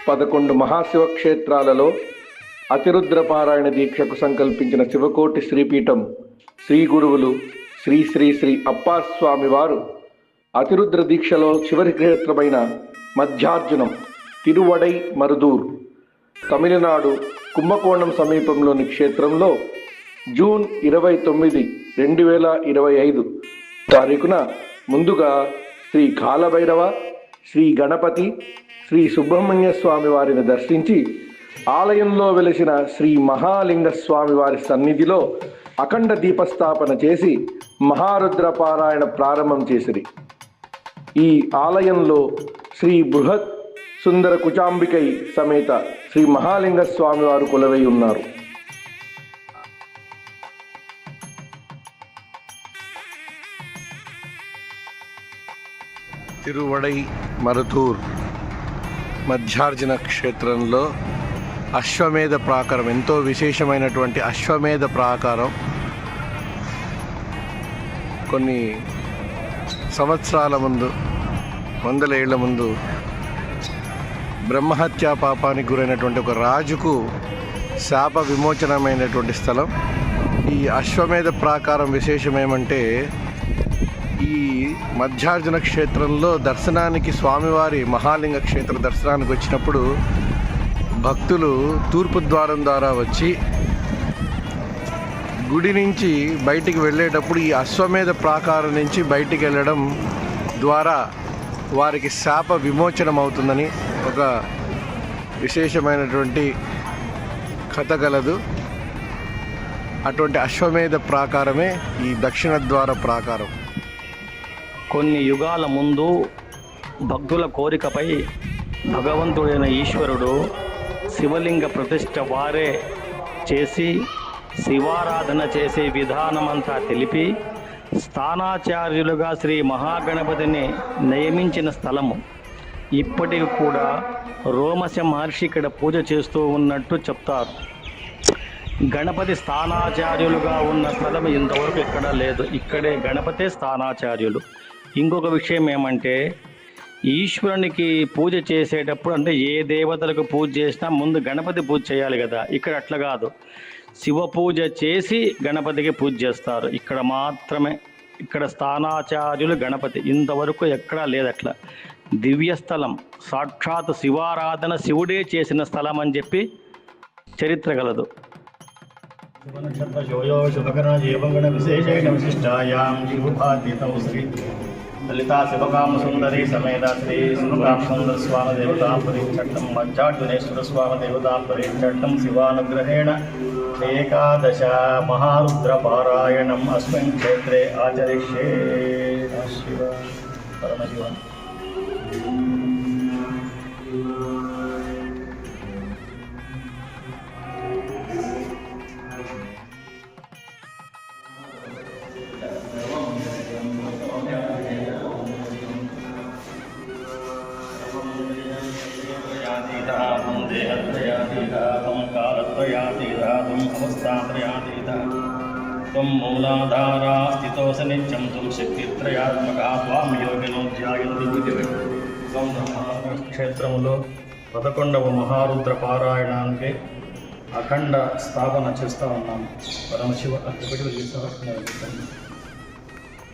11 మహాశివక్షేత్రాలలో అతిరుద్ర పారాయణ దీక్షకు సంకల్పించిన శివకోటి శ్రీపీఠం శ్రీ గురువులు శ్రీ శ్రీ శ్రీ అప్పాస్వామి వారు అతిరుద్ర దీక్షలో చివరి క్షేత్రమైన మధ్యార్జునం తిరువడై మరుదూర్ తమిళనాడు కుంభకోణం సమీపంలోని క్షేత్రంలో జూన్ 29, 2025 తారీఖున ముందుగా శ్రీ కాలభైరవ, శ్రీ గణపతి, శ్రీ సుబ్రహ్మణ్య స్వామి వారిని దర్శించి ఆలయంలో వెలిసిన శ్రీ మహాలింగ స్వామి వారి సన్నిధిలో అఖండ దీపస్థాపన చేసి మహారుద్ర పారాయణ ప్రారంభం చేసిరి. ఈ ఆలయంలో శ్రీ బృహత్ సుందర కుచాంబికై సమేత శ్రీ మహాలింగ స్వామి వారు కొలువై ఉన్నారు. తిరువడై మరుతూర్ మధ్యార్జున క్షేత్రంలో అశ్వమేధ ప్రాకారం, ఎంతో విశేషమైనటువంటి అశ్వమేధ ప్రాకారం కొన్ని సంవత్సరాల ముందు, 100 ఏళ్ల ముందు బ్రహ్మహత్యా పాపానికి గురైనటువంటి ఒక రాజుకు శాప విమోచనమైనటువంటి స్థలం. ఈ అశ్వమేధ ప్రాకారం విశేషం ఏమంటే, ఈ మధ్యార్జున క్షేత్రంలో దర్శనానికి స్వామివారి మహాలింగ క్షేత్ర దర్శనానికి వచ్చినప్పుడు భక్తులు తూర్పు ద్వారం ద్వారా వచ్చి గుడి నుంచి బయటికి వెళ్ళేటప్పుడు ఈ అశ్వమేధ ప్రాకారం నుంచి బయటికి వెళ్ళడం ద్వారా వారికి శాప విమోచనం అవుతుందని ఒక విశేషమైనటువంటి కథ గలదు. అటువంటి అశ్వమేధ ప్రాకారమే ఈ దక్షిణ ద్వార ప్రాకారం. కొన్ని యుగాల ముందు భక్తుల కోరికపై భగవంతుడైన ఈశ్వరుడు శివలింగ ప్రతిష్ఠ వారే చేసి శివారాధన చేసే విధానమంతా తెలిపి స్థానాచార్యులుగా శ్రీ మహాగణపతిని నియమించిన స్థలము. ఇప్పటికి కూడా రోమశ మహర్షి ఇక్కడ పూజ చేస్తూ ఉన్నట్టు చెప్తారు. గణపతి స్థానాచార్యులుగా ఉన్న స్థలం ఇంతవరకు ఎక్కడ లేదు. ఇక్కడే గణపతే స్థానాచార్యులు. ఇంకొక విషయం ఏమంటే, ఈశ్వరునికి పూజ చేసేటప్పుడు అంటే ఏ దేవతలకు పూజ చేసినా ముందు గణపతి పూజ చేయాలి కదా. ఇక్కడ అట్లా కాదు, శివ పూజ చేసి గణపతికి పూజ చేస్తారు. ఇక్కడ మాత్రమే, ఇక్కడ స్థానాచార్యులు గణపతి. ఇంతవరకు ఎక్కడా లేదు అట్లా. దివ్యస్థలం, సాక్షాత్ శివారాధన శివుడే చేసిన స్థలం అని చెప్పి చరిత్ర గలదు. లలితా శివకామ సుందరి సమేత శ్రీ సుకామ సుందర స్వామి దేవతా పరిచట్టం మధ్యార్జునేశ్వర స్వామి దేవతా పరిచట్టం శివానుగ్రహేణ ఏకాదశ మహారుద్ర పారాయణం అస్మిన్ క్షేత్రే ఆచరిష్యే. శివ పరమశివ. త్వం మూలాధారా స్థితోసి నిత్యం త్వం శక్తిత్రయాత్మక త్వాం యోగినో ధ్యాయంతి. క్షేత్రములో 11వ మహారుద్ర పారాయణానికి అఖండ స్థాపన చేస్తూ ఉన్నాము. పరమశివ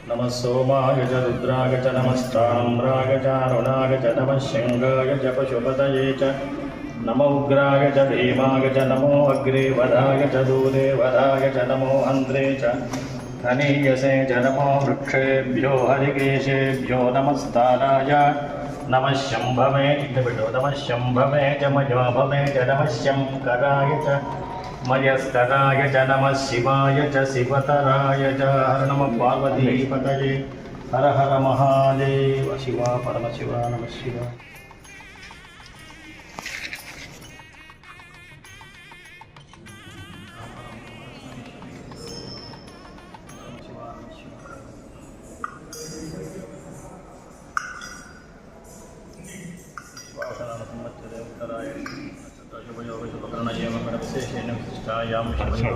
నమ సోమాయ చ రుద్రాయ చ నమస్తామ్రాయ చ అరుణాయ చ నమ శంగాయ చ పశుపతయే చ నమ ఉగ్రాయ చ భీమాయ చ నమో అగ్రే వదాయ చ దూరే వదాయ చ నమో అంధ్రే చ ఘనీయసే చ నమో వృక్షేభ్యో హరికేశేభ్యో నమస్తారాయ నమ శంభమే నమ శంభమే చ మయోభమే చ నమ శంకరాయ చ మయస్కరాయ చ నమ శివాయ చ శివతరాయ చ హర నమ పార్వతీపతయే హర హర మహాదేవ. శివ పరమశివ నమ శివ.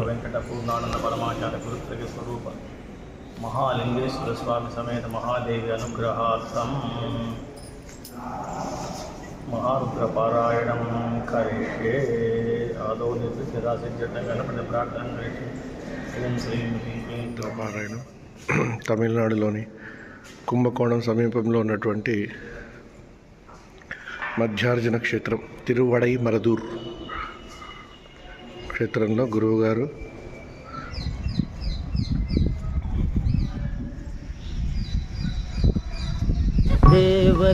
వెంకటపూర్ణానంద పరమాచార్య గురుత్రయ స్వరూప మహాలింగేశ్వర స్వామి సమేత మహాదేవి అనుగ్రహార్థం महारुद्रपारायणं करिष्ये आदौ निर्विघ्नसिद्धिं गणपति प्रार्थना करिष्ये ओम श्रीं ह्रीं పారాయణం తమిళనాడులోని కుంభకోణం సమీపంలో ఉన్నటువంటి మధ్యార్జున క్షేత్రం తిరువడై మరదూర్ క్షేత్రంలో గురువుగారు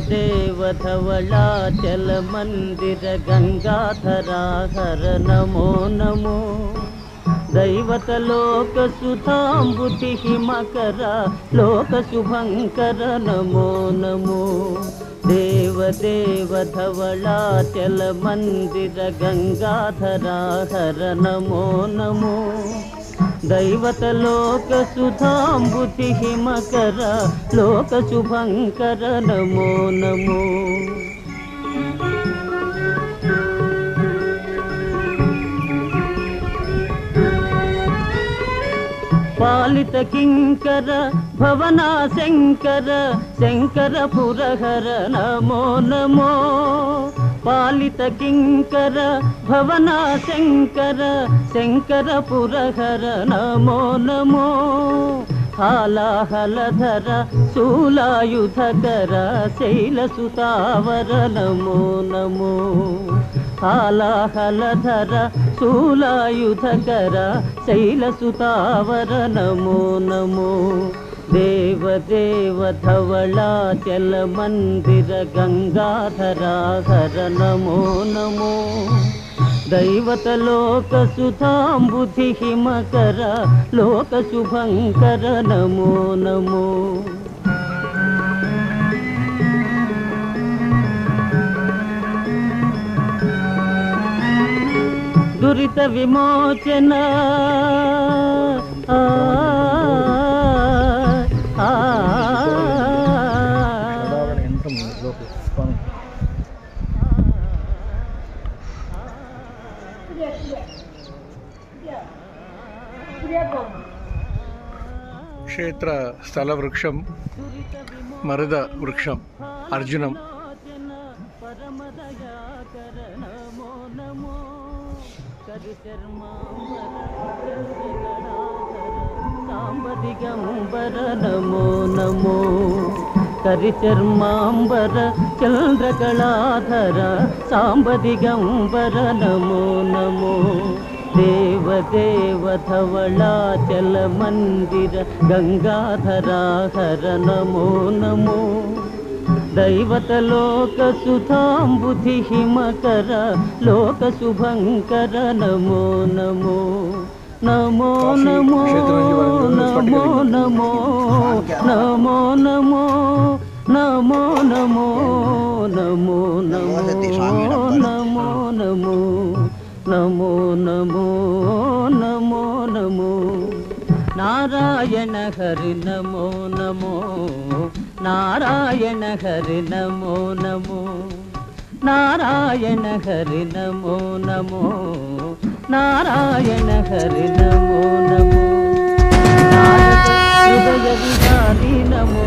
देव धवलाचल मंदिर गंगाधरा हर नमो नमो दैवत लोक सुधांबुति हिमकर लोक शुभंकर नमो नमो देव धवलाचल मंदिर गंगाधरा हर नमो नमो दैवत लोक सुधांबुति हिमकर लोक शुभंकर नमो नमो पालित किंकर भवना शंकर शंकर पुरहर नमो नमो पालित किंकर भवना शंकर शंकर पुरहर नमो नमो हालाहलधर शूलायुधकर शैलसुतावर नमो नमो हालाहलधर शूलायुधकर शैलसुतावर नमो नमो देव धवलाचल मंदिर गंगाधरा हर नमो नमो दैवत लोक सुधांबुति हिमकर लोक शुभंकर नमो नमो दुरित विमोचन క్షేత్ర స్థల వృక్షం మరుద వృక్షం అర్జునం. दिगंबर नमो नमो करिचर्मांबर चंद्रकलाधर सांब दिगंबर नमो नमो देव धवलाचल मंदिर गंगाधरा हर नमो नमो दैवत लोक सुधांबुति हिमकर लोक शुभंकर नमो नमो नमो नमो नमो नमो नमो नमो नमो नमो नमो नमो नमो नमो नमो नमो नमो नमो नारायण हरि नमो नमो नारायण हरि नमो नमो नारायण हरि नमो नमो नारायण हरि नमो नमो नारद हृदय विहारी नमो